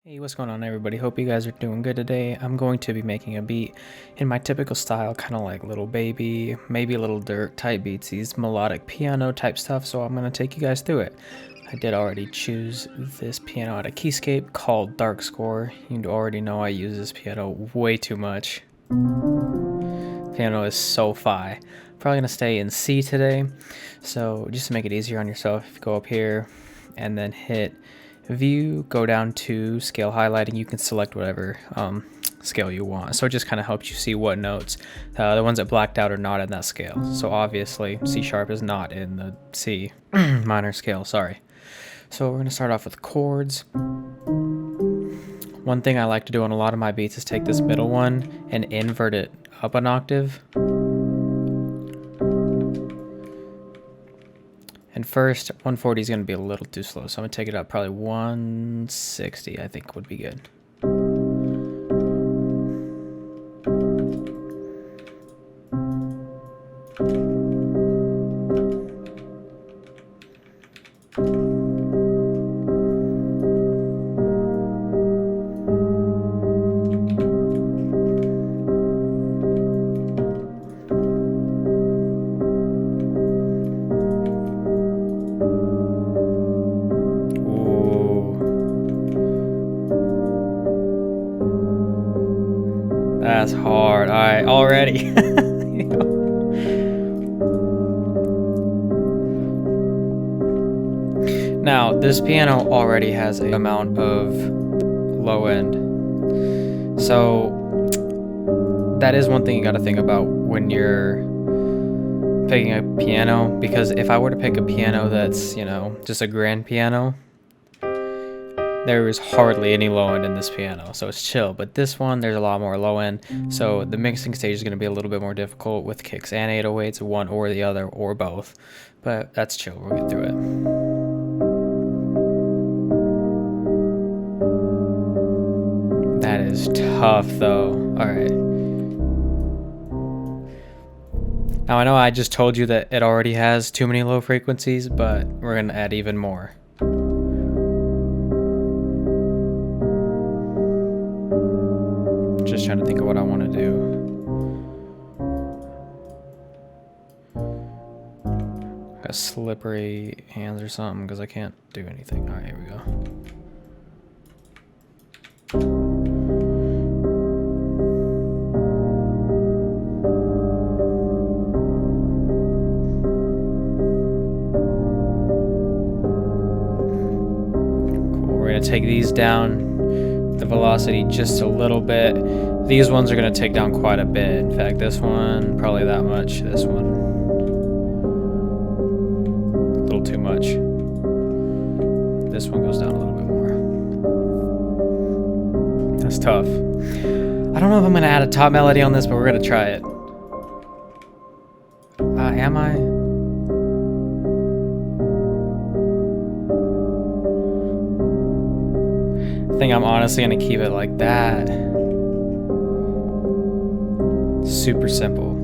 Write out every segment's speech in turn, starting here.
Hey, what's going on everybody? Hope you guys are doing good today. I'm going to be making a beat in my typical style, kind of like Lil Baby, maybe a little Dirt type beats, these melodic piano type stuff, so I'm going to take you guys through it. I did already choose this piano at a keyscape called Dark Score. You already know I use this piano way too much. Piano is so fi. Probably going to stay in C today, so just to make it easier on yourself, if you go up here and then hit view, go down to scale highlighting, you can select whatever scale you want. So it just kind of helps you see what notes, the ones that blacked out are not in that scale. So obviously C sharp is not in the C minor scale, sorry. So we're going to start off with chords. One thing I like to do on a lot of my beats is take this middle one and invert it up an octave. And first, 140 is going to be a little too slow, so I'm going to take it up probably 160, I think would be good. That's hard. Alright, already. Now, this piano already has an amount of low end. So, that is one thing you gotta think about when you're picking a piano. Because if I were to pick a piano that's, you know, just a grand piano, there is hardly any low end in this piano, so it's chill. But this one, there's a lot more low end, so the mixing stage is going to be a little bit more difficult with kicks and 808s, one or the other or both. But that's chill, we'll get through it. That is tough though. Alright. Now I know I just told you that it already has too many low frequencies, but we're going to add even more. Just trying to think of what I want to do. Got slippery hands or something because I can't do anything. Alright, here we go. Cool, we're going to take these down the velocity just a little bit. These ones are going to take down quite a bit. In fact, this one probably that much. This one a little too much. This one goes down a little bit more. That's tough. I don't know if I'm going to add a top melody on this, but we're going to try it. Am I? I think I'm honestly going to keep it like that. Super simple.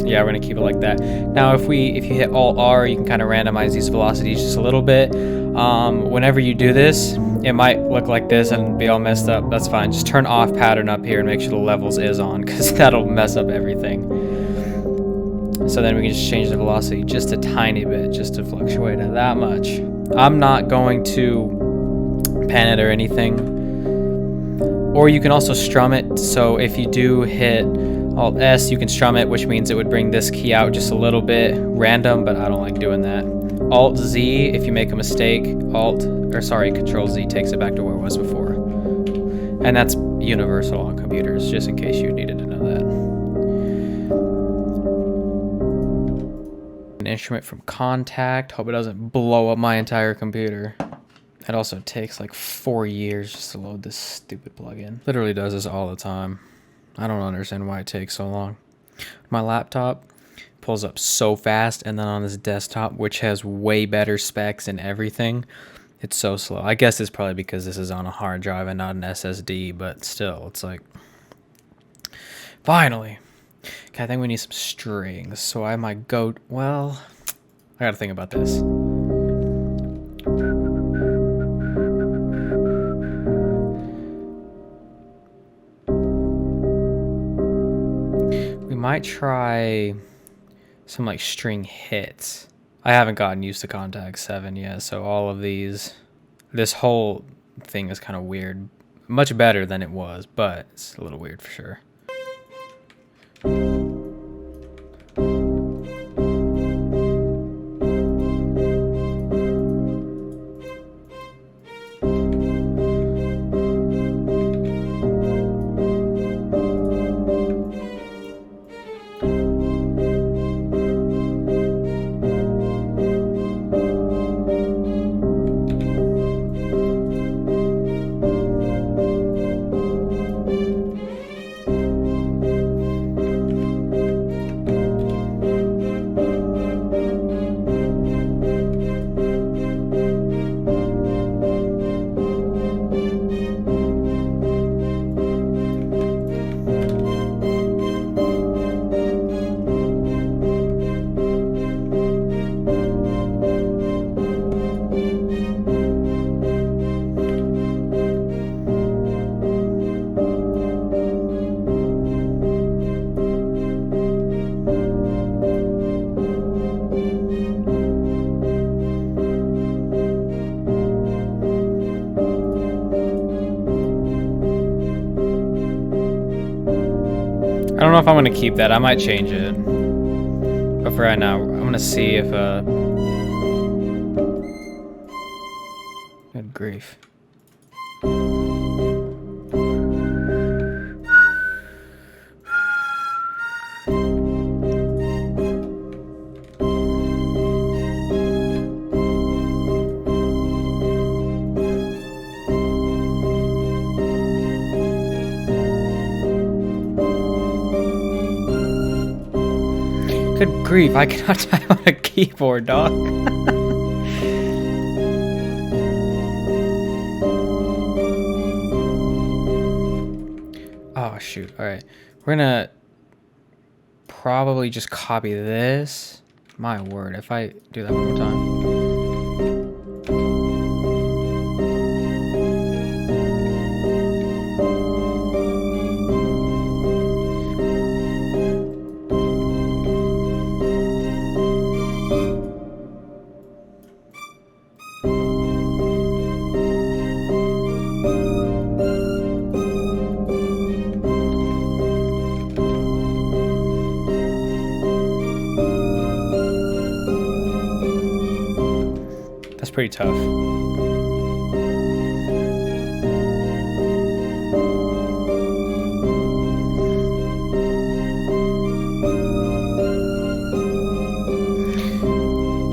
Yeah, we're gonna keep it like that. Now if you hit Alt R, you can kind of randomize these velocities just a little bit. Whenever you do this, it might look like this and be all messed up. That's fine. Just turn off pattern up here and make sure the levels is on, because that'll mess up everything. So then we can just change the velocity just a tiny bit, just to fluctuate it that much. I'm not going to pan it or anything. Or you can also strum it. So if you do hit Alt S, you can strum it, which means it would bring this key out just a little bit random, but I don't like doing that. Alt Z, if you make a mistake, Control Z takes it back to where it was before. And that's universal on computers, just in case you needed to know that. An instrument from Contact. Hope it doesn't blow up my entire computer. It also takes like 4 years just to load this stupid plugin. Literally does this all the time. I don't understand why it takes so long. My laptop pulls up so fast, and then on this desktop, which has way better specs and everything, it's so slow. I guess it's probably because this is on a hard drive and not an SSD, but still, it's like... Finally! Okay, I think we need some strings, so I might go... Well... I gotta think about this. We might try some like string hits. I haven't gotten used to Contact 7 yet, so all of these, this whole thing is kind of weird. Much better than it was, but it's a little weird for sure. I don't know if I'm gonna keep that. I might change it. But for right now, I'm gonna see if good grief. Good grief, I cannot type on a keyboard, dog. Oh, shoot. Alright. We're gonna probably just copy this. My word, if I do that one more time. That's pretty tough.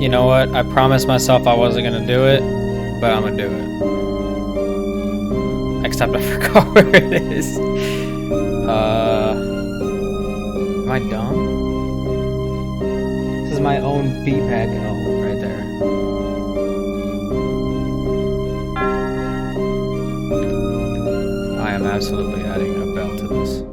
You know what? I promised myself I wasn't gonna do it, but I'm gonna do it. Except I forgot where it is. Am I dumb? This is my own beat pad. Oh, right there. I am absolutely adding a bell to this.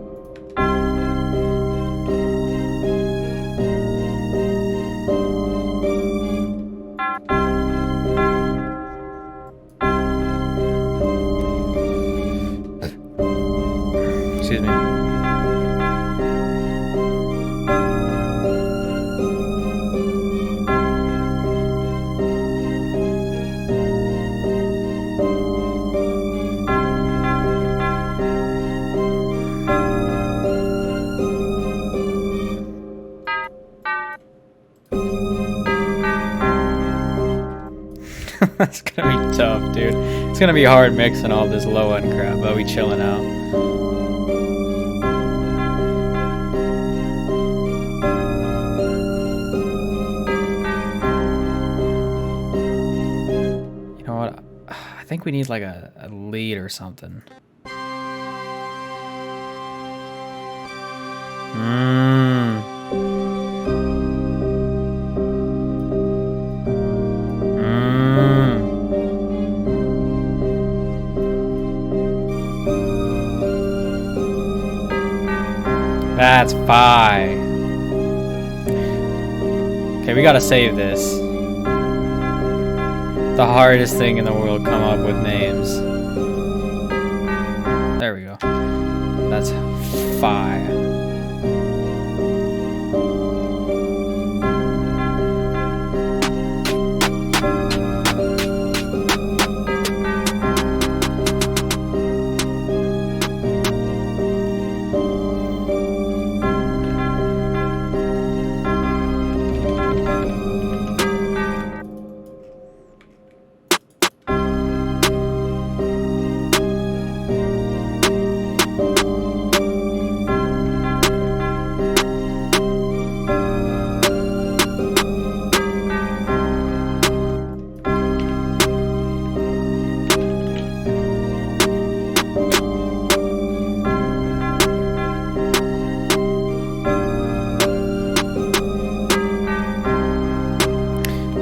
Excuse me. That's gonna be tough, dude. It's gonna be hard mixing all this low end crap, but we chilling out. You know what? I think we need like a lead or something. That's fine. Okay, we gotta save this. The hardest thing in the world, come up with names. There we go. That's 5.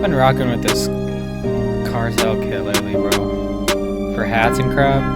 Been rocking with this cartel kit lately, bro. For hats and crap.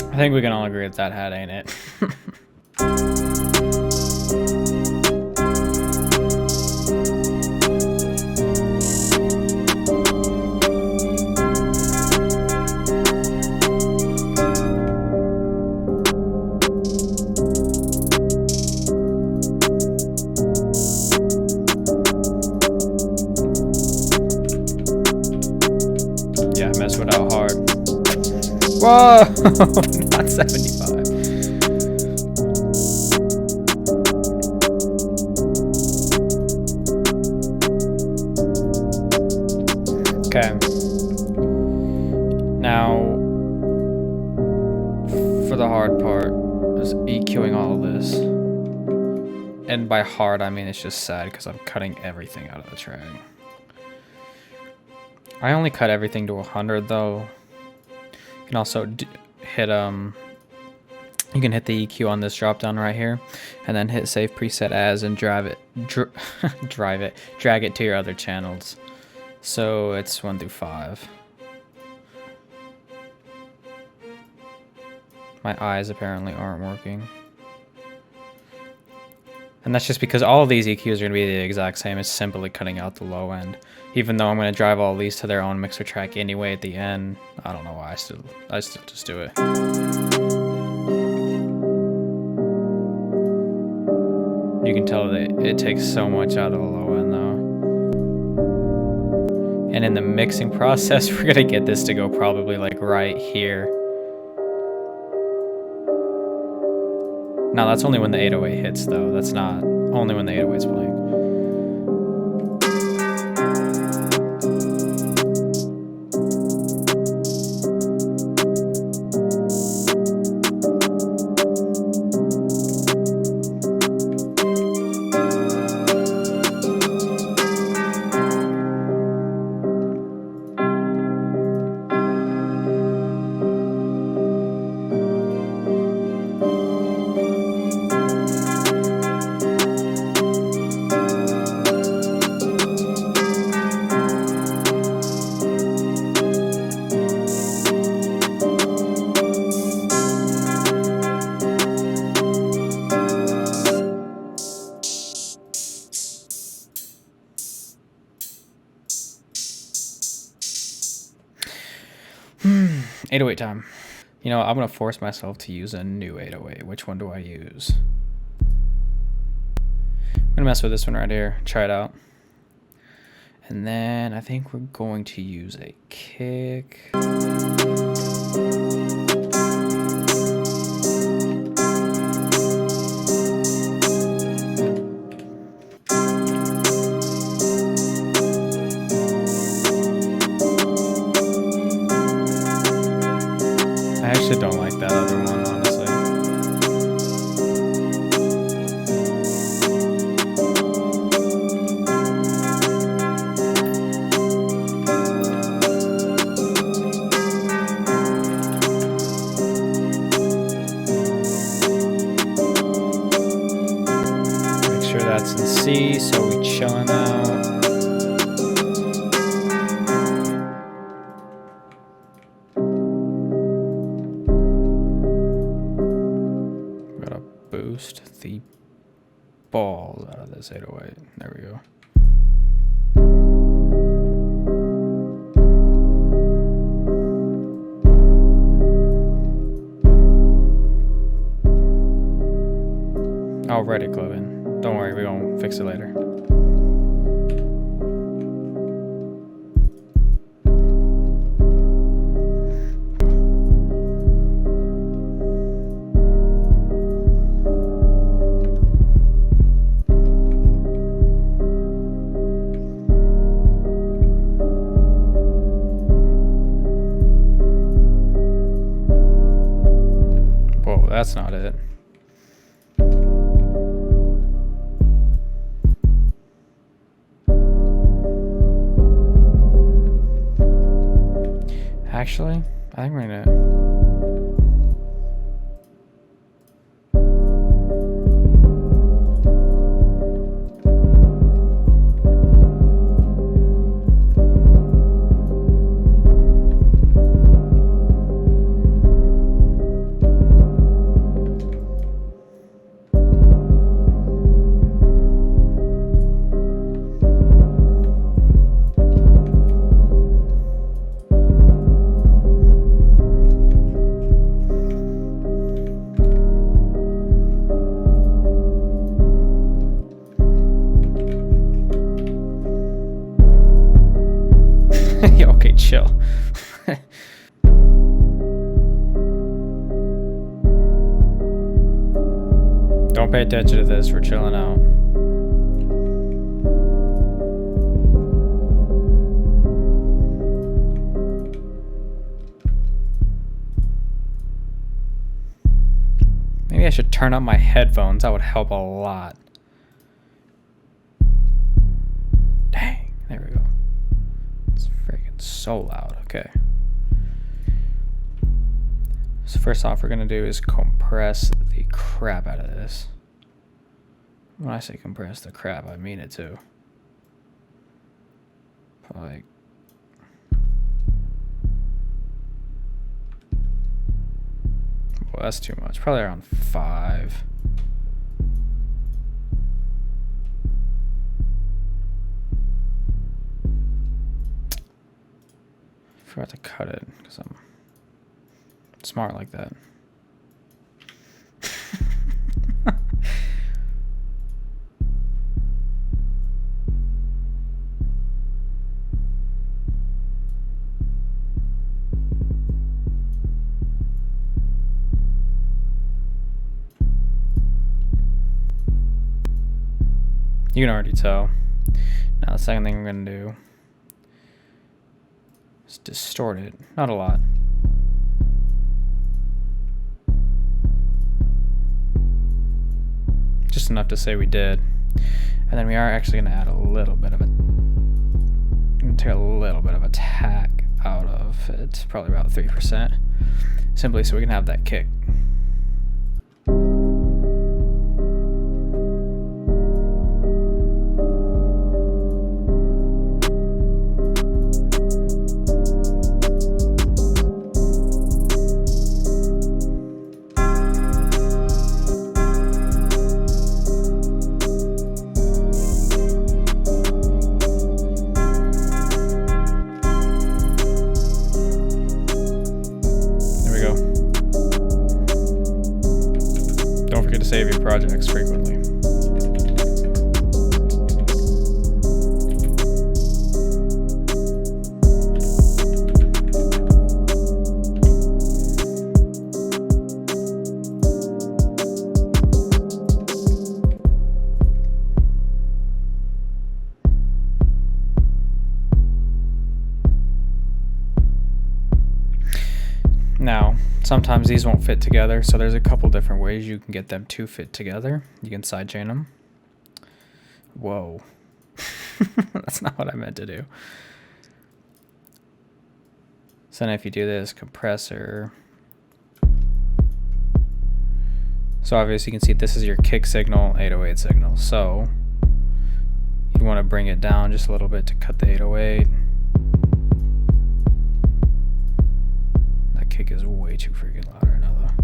I think we can all agree that hat ain't it. Yeah, mess with out hard. Whoa! Not 75. Okay. Now, for the hard part, is EQing all of this. And by hard, I mean it's just sad because I'm cutting everything out of the track. I only cut everything to 100 though. You can also hit you can hit the EQ on this drop down right here, and then hit save preset as and drag it to your other channels. So it's 1 through 5. My eyes apparently aren't working. And that's just because all of these EQs are going to be the exact same. It's simply cutting out the low end. Even though I'm going to drive all these to their own mixer track anyway at the end. I don't know why. I still just do it. You can tell that it takes so much out of the low end though. And in the mixing process, we're going to get this to go probably like right here. No, that's only when the 808 hits though. That's not only when the 808's playing. 808 time. You know, I'm gonna force myself to use a new 808. Which one do I use? I'm gonna mess with this one right here, try it out. And then I think we're going to use a kick. I actually don't like that other one, honestly. Make sure that's in C, so we chilling out. Boost the balls out of this 808. There we go. Already clubbing. Don't worry, we're gonna fix it later. That's not it. Actually, I think we're gonna... Okay, chill. Don't pay attention to this, we're chilling out. Maybe I should turn up my headphones, that would help a lot. Dang, there we go. It's freaking so loud, okay. So first off, we're gonna do is compress the crap out of this. When I say compress the crap, I mean it too. Like, well, that's too much. Probably around 5. Forgot to cut it because I'm smart like that. You can already tell. Now the second thing we're gonna do is distort it. Not a lot. Just enough to say we did. And then we are actually gonna add a little bit of a, take a little bit of attack out of it, probably about 3%, simply so we can have that kick. projects frequently. Now, sometimes these won't fit together, so there's a couple different ways you can get them to fit together. You can sidechain them. Whoa. That's not what I meant to do. So then if you do this, compressor. So obviously you can see this is your kick signal, 808 signal. So you'd want to bring it down just a little bit to cut the 808. That kick is way too freaking loud right now though.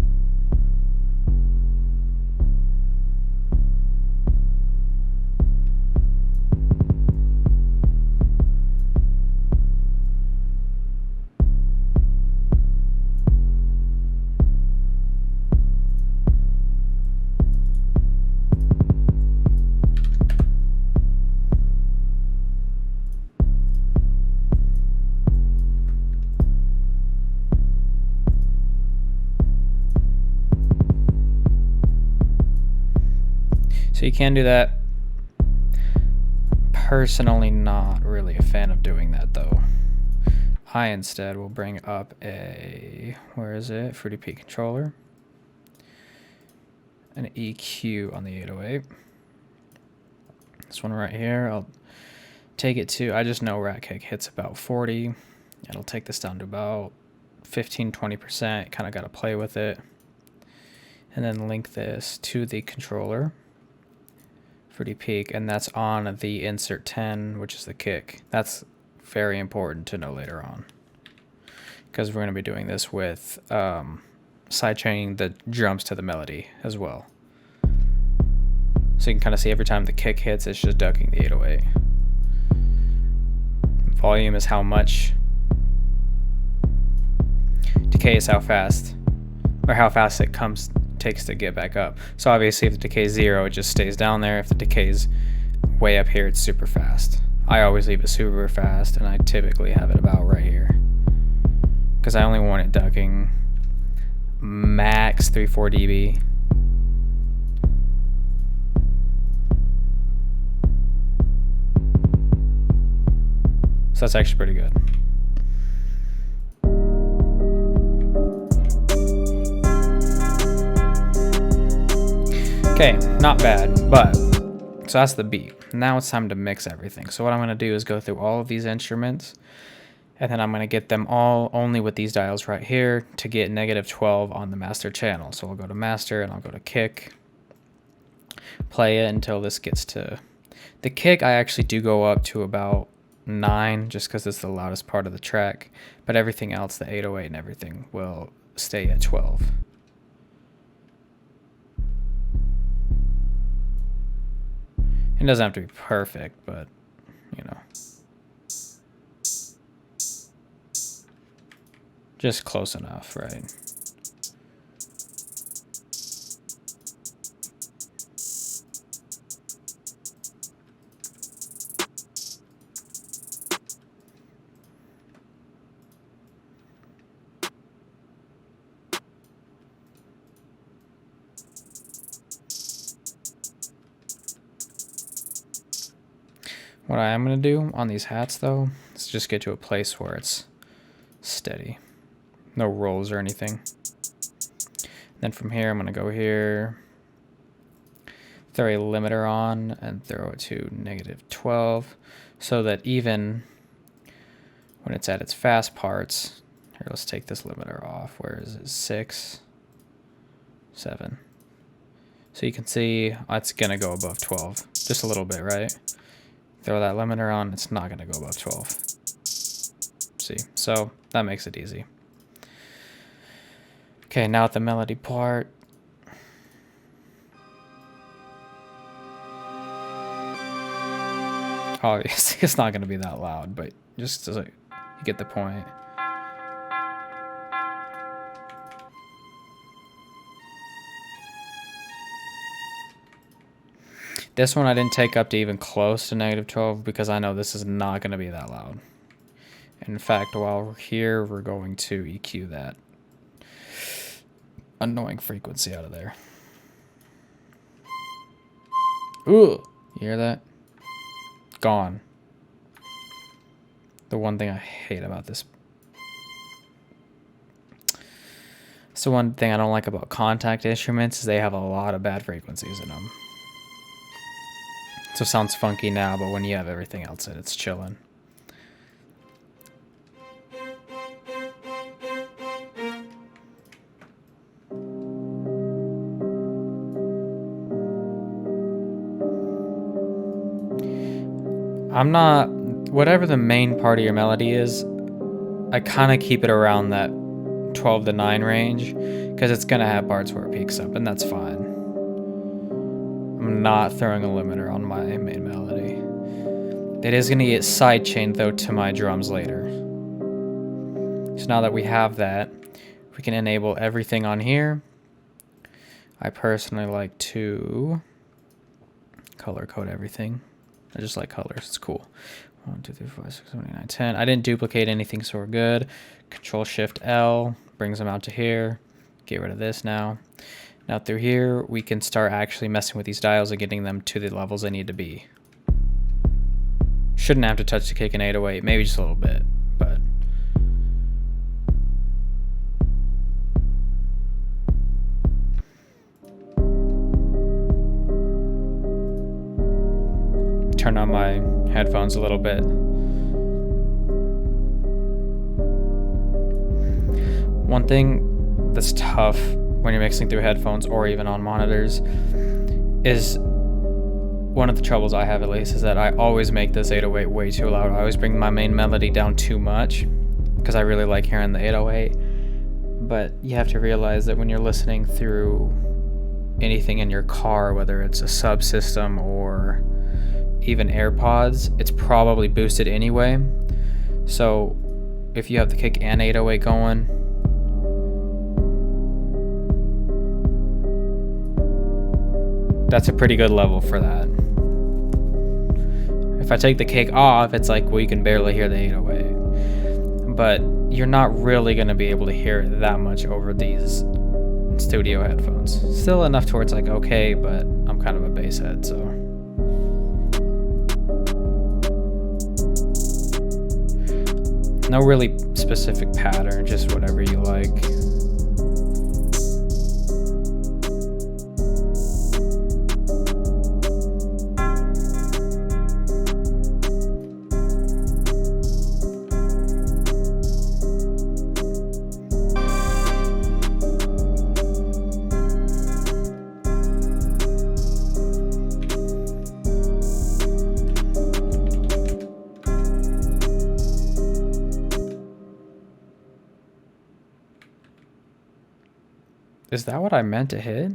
So you can do that. Personally, not really a fan of doing that though. I instead will bring up a, where is it? Fruity Peak controller. An EQ on the 808. This one right here, I'll take it to, I just know rat kick hits about 40. It'll take this down to about 15-20%. Kind of got to play with it. And then link this to the controller. Fruity Peak, and that's on the insert 10, which is the kick. That's very important to know later on, because we're going to be doing this with sidechaining the drums to the melody as well. So you can kind of see every time the kick hits, it's just ducking the 808. Volume is how much. Decay is how fast, or how fast it takes to get back up. So obviously if the decay is 0, it just stays down there. If the decay is way up here, it's super fast. I always leave it super fast, and I typically have it about right here, because I only want it ducking max 3-4 dB. So that's actually pretty good. Okay, not bad, but so that's the beat. Now it's time to mix everything. So what I'm going to do is go through all of these instruments, and then I'm going to get them all only with these dials right here to get -12 on the master channel. So I'll go to master and I'll go to kick, play it until this gets to the kick. I actually do go up to about 9 just because it's the loudest part of the track, but everything else, the 808 and everything, will stay at 12. It doesn't have to be perfect, but, you know, just close enough, right? What I am going to do on these hats, though, is just get to a place where it's steady. No rolls or anything. Then from here, I'm going to go here, throw a limiter on, and throw it to -12, so that even when it's at its fast parts, here, let's take this limiter off. Where is it? 6, 7. So you can see it's going to go above 12, just a little bit, right? Throw that limiter on, it's not going to go above 12. See, so that makes it easy. Okay, now at the melody part. Obviously, it's not going to be that loud, but just so you get the point. This one I didn't take up to even close to -12 because I know this is not going to be that loud. In fact, while we're here, we're going to EQ that annoying frequency out of there. Ooh, you hear that? Gone. The one thing I hate about this. So one thing I don't like about contact instruments is they have a lot of bad frequencies in them. So it sounds funky now, but when you have everything else in, it's chilling. I'm not, whatever the main part of your melody is, I kind of keep it around that 12 to 9 range because it's going to have parts where it peaks up, and that's fine. I'm not throwing a limiter on my main melody. It is going to get sidechained though to my drums later. So now that we have that, we can enable everything on here. I personally like to color code everything. I just like colors. It's cool. 1, 2, 3, 4, 5, 6, 7, 8, 9, 10. I didn't duplicate anything, so we're good. Control Shift L brings them out to here. Get rid of this now. Now through here, we can start actually messing with these dials and getting them to the levels they need to be. Shouldn't have to touch the kick in 808, maybe just a little bit, but. Turn on my headphones a little bit. One thing that's tough when you're mixing through headphones or even on monitors is, one of the troubles I have at least, is that I always make this 808 way too loud. I always bring my main melody down too much because I really like hearing the 808. But you have to realize that when you're listening through anything in your car, whether it's a subsystem or even AirPods, it's probably boosted anyway. So if you have the kick and 808 going, that's a pretty good level for that. If I take the kick off, it's like, well, you can barely hear the 808. But you're not really going to be able to hear it that much over these studio headphones. Still enough to where it's like, okay, but I'm kind of a bass head, so. No really specific pattern, just whatever you like. Is that what I meant to hit?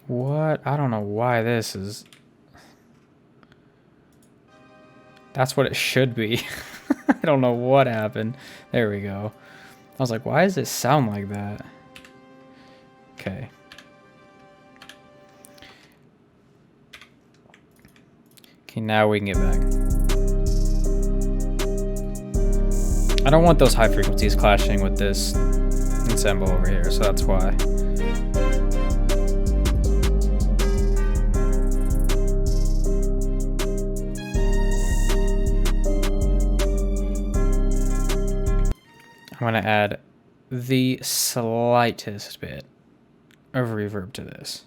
What? I don't know why this is... That's what it should be. I don't know what happened. There we go. I was like, why does it sound like that? Okay. Okay, now we can get back. I don't want those high frequencies clashing with this ensemble over here, so that's why. I'm going to add the slightest bit of reverb to this.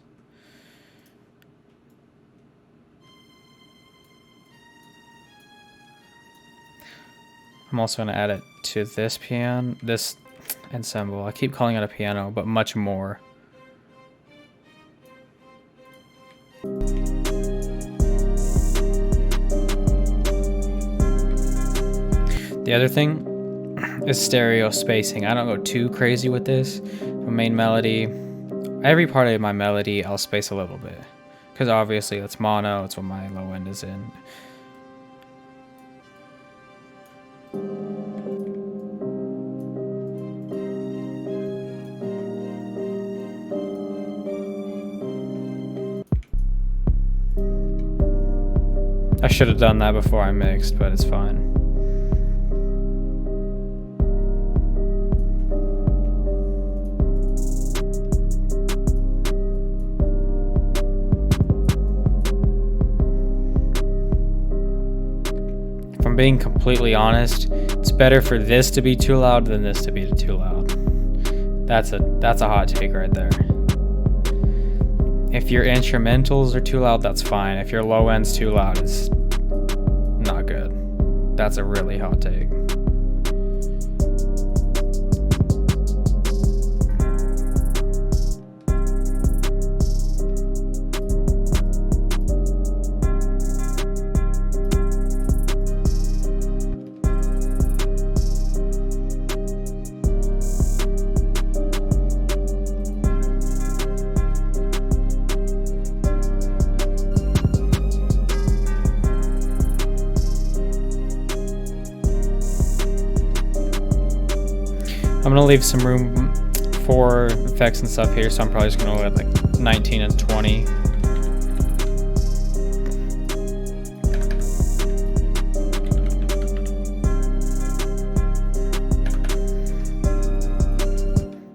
I'm also going to add it to this piano, this ensemble. I keep calling it a piano, but much more. The other thing is stereo spacing. I don't go too crazy with this. My main melody, every part of my melody, I'll space a little bit. Because obviously it's mono, it's what my low end is in. I should have done that before I mixed, but it's fine. If I'm being completely honest, it's better for this to be too loud than this to be too loud. That's a hot take right there. If your instrumentals are too loud, that's fine. If your low end's too loud, it's not good. That's a really hot take. I'm gonna leave some room for effects and stuff here, so I'm probably just gonna go at like 19 and 20.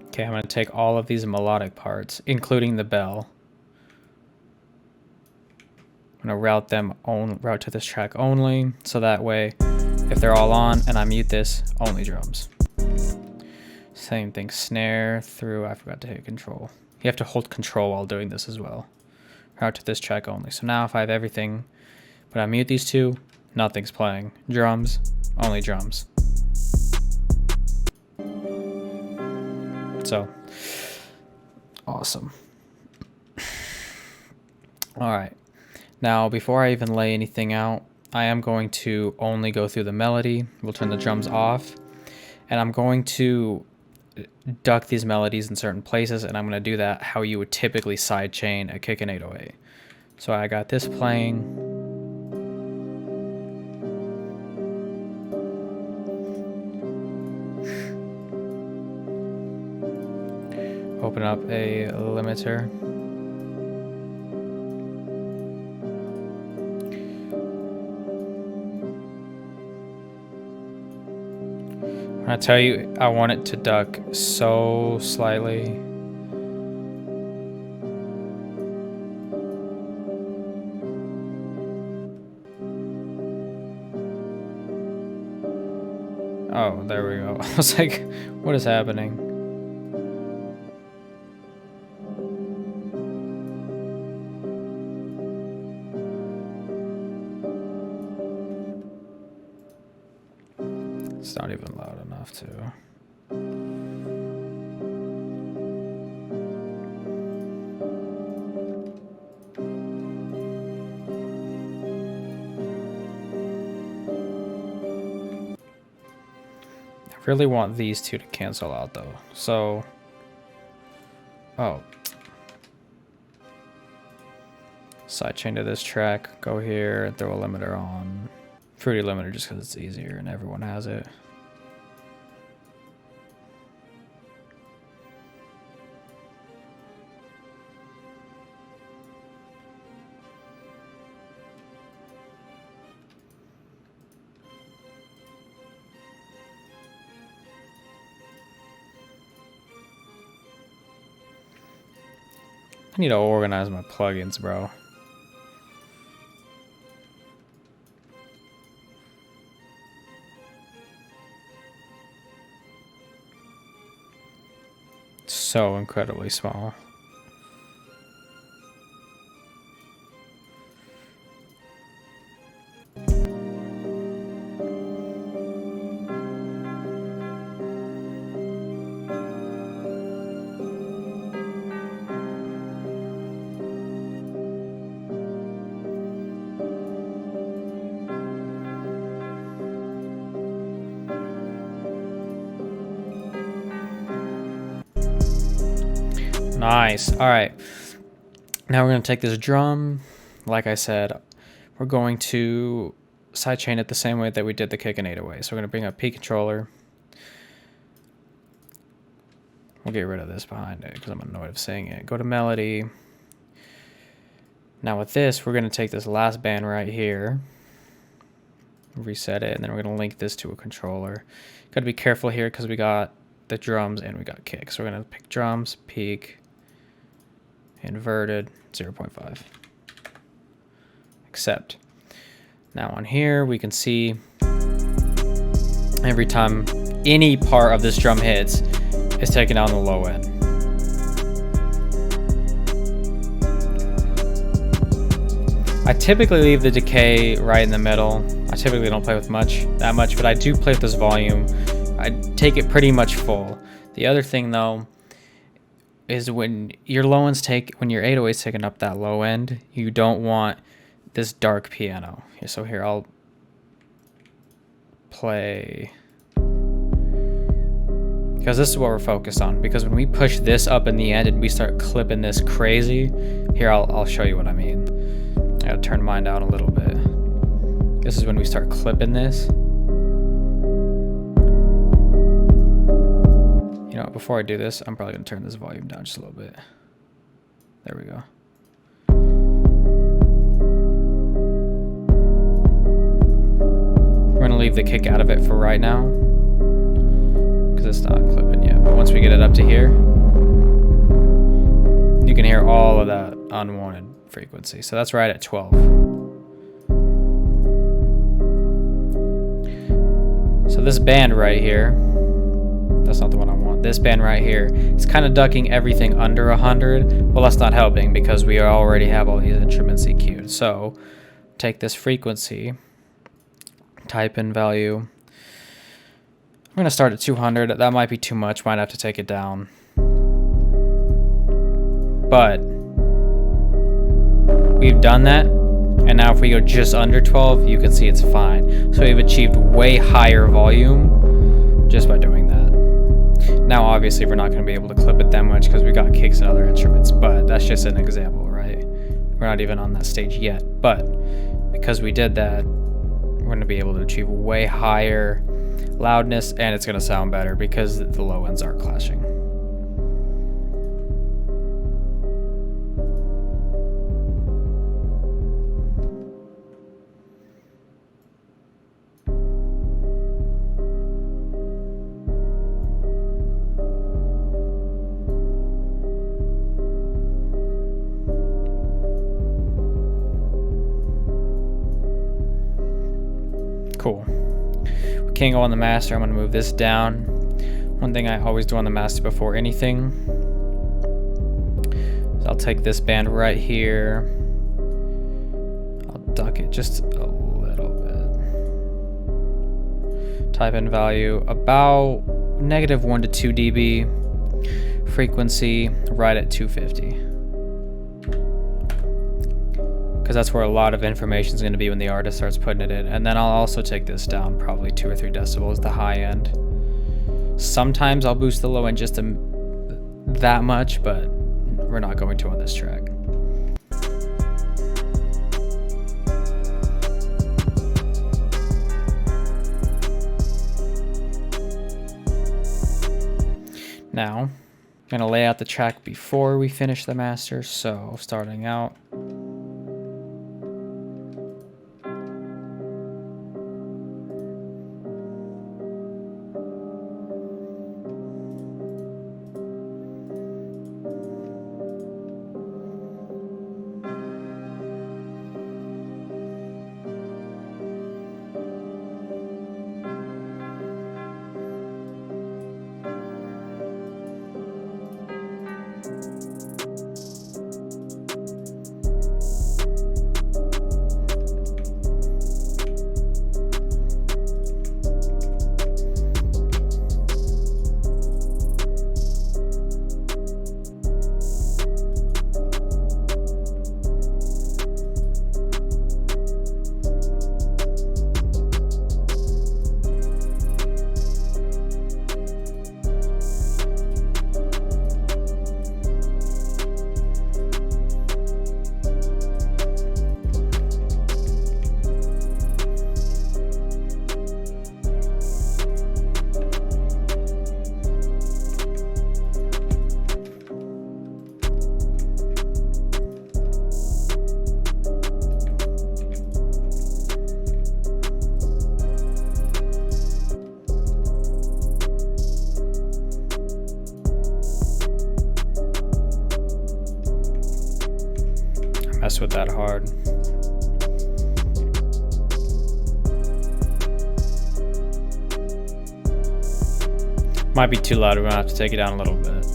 Okay, I'm gonna take all of these melodic parts, including the bell. I'm gonna route to this track only, so that way, if they're all on and I mute this, only drums. Same thing, snare through, I forgot to hit control. You have to hold control while doing this as well. Route to this track only. So now if I have everything, but I mute these two, nothing's playing. Drums, only drums. So, awesome. All right, now before I even lay anything out, I am going to only go through the melody. We'll turn the drums off, and I'm going to duck these melodies in certain places, and I'm going to do that how you would typically sidechain a kick and 808. So I got this playing. Open up a limiter. I tell you, I want it to duck so slightly. Oh, there we go. I was like, what is happening? It's not even loud enough to. I really want these two to cancel out though. So, sidechain to this track, go here and throw a limiter on. Fruity limiter just because it's easier and everyone has it. I need to organize my plugins, bro. So incredibly small. Nice. All right. Now we're going to take this drum. Like I said, we're going to sidechain it the same way that we did the kick and 808. So we're going to bring up P controller. We'll get rid of this behind it because I'm annoyed of saying it. Go to melody. Now with this, we're going to take this last band right here. reset it, and then we're going to link this to a controller. Got to be careful here because we got the drums and we got kicks. So we're going to pick drums, peak, inverted, 0.5. Accept. Now on here we can see every time any part of this drum hits, it's taking down the low end. I typically leave the decay right in the middle. I typically don't play with that much, but I do play with this volume. I take it pretty much full. The other thing though is when your low ends when your 808's taking up that low end, you don't want this dark piano. So here I'll play, because this is what we're focused on. Because when we push this up in the end and we start clipping this crazy, here I'll show you what I mean. I gotta turn mine down a little bit. This is when we start clipping this. You know, before I do this, I'm probably gonna turn this volume down just a little bit. There we go. We're gonna leave the kick out of it for right now, because it's not clipping yet. But once we get it up to here, you can hear all of that unwanted frequency. So that's right at 12. So this band right here, that's not the one I want. This band right here is kind of ducking everything under 100. Well, that's not helping because we already have all these instruments EQ'd. So take this frequency, type in value. I'm going to start at 200. That might be too much. Might have to take it down. But we've done that, and now if we go just under 12, you can see it's fine. So we've achieved way higher volume just by doing that. Now obviously we're not going to be able to clip it that much because we got kicks and other instruments, but that's just an example, right? We're not even on that stage yet, but because we did that, we're going to be able to achieve way higher loudness, and it's going to sound better because the low ends aren't clashing. Cool. We can't go on the master. I'm going to move this down. One thing I always do on the master before anything is I'll take this band right here. I'll duck it just a little bit. Type in value about -1 to 2 dB. Frequency right at 250. Because that's where a lot of information is going to be when the artist starts putting it in. And then I'll also take this down probably 2 or 3 decibels, the high end. Sometimes I'll boost the low end just that much, but we're not going to on this track. Now, I'm going to lay out the track before we finish the master. So starting out. mess with that hard. Might be too loud. We're gonna have to take it down a little bit.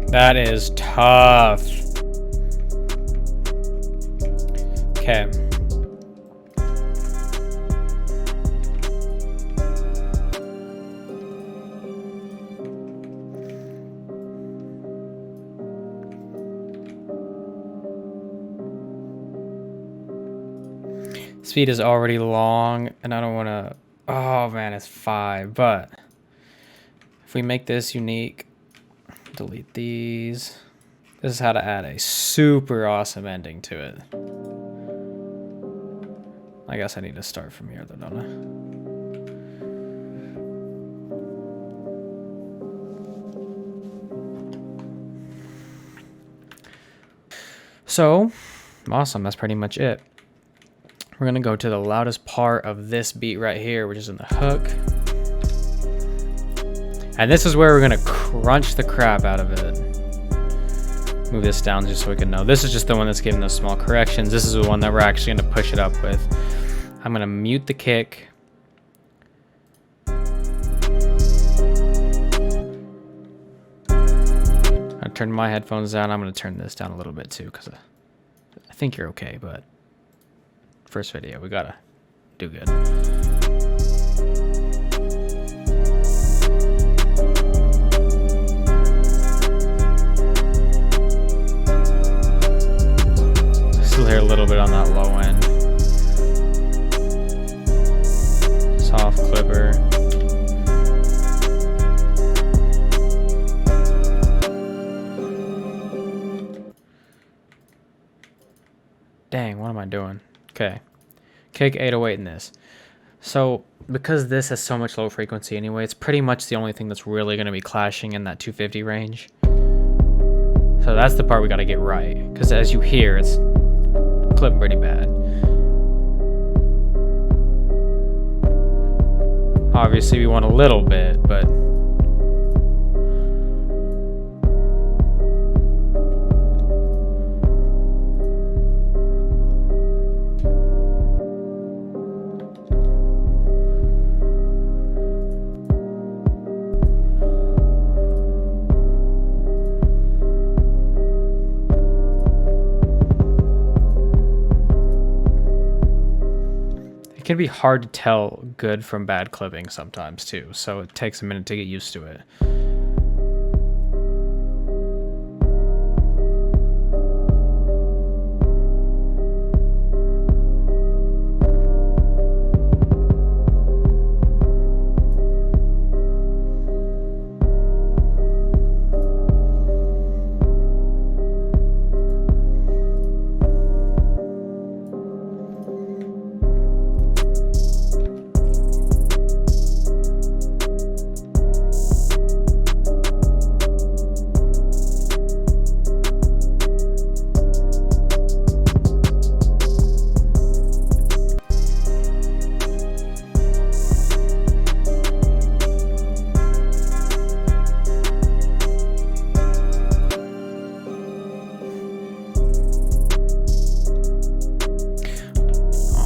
That is tough. Okay. Speed is already long, and I don't want to... Oh, man, it's 5. But if we make this unique, delete these. This is how to add a super awesome ending to it. I guess I need to start from here, though, don't I? So, awesome. That's pretty much it. We're going to go to the loudest part of this beat right here, which is in the hook. And this is where we're going to crunch the crap out of it. Move this down just so we can know. This is just the one that's giving those small corrections. This is the one that we're actually going to push it up with. I'm going to mute the kick. I turned my headphones down. I'm going to turn this down a little bit too, because I think you're okay, but first video, we gotta do good. Still hear a little bit on that low end. Soft clipper. Dang, what am I doing? Okay. Kick 808 in this. So because this has so much low frequency anyway, it's pretty much the only thing that's really going to be clashing in that 250 range. So that's the part we got to get right, because as you hear, it's clipping pretty bad. Obviously we want a little bit, but it can be hard to tell good from bad clipping sometimes too, so it takes a minute to get used to it.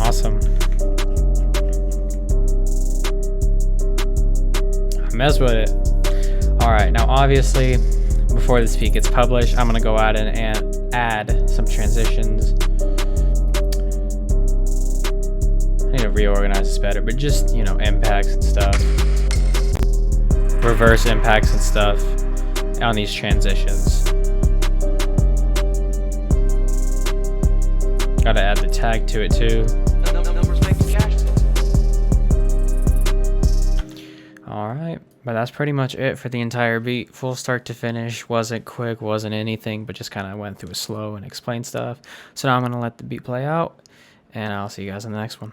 Awesome. I mess with it. Alright, now obviously, before this beat gets published, I'm gonna go out and add some transitions. I need to reorganize this better, but just, you know, impacts and stuff. Reverse impacts and stuff on these transitions. Gotta add the tag to it too. Alright, but that's pretty much it for the entire beat. Full start to finish. Wasn't quick, wasn't anything, but just kind of went through it slow and explained stuff. So now I'm going to let the beat play out, and I'll see you guys in the next one.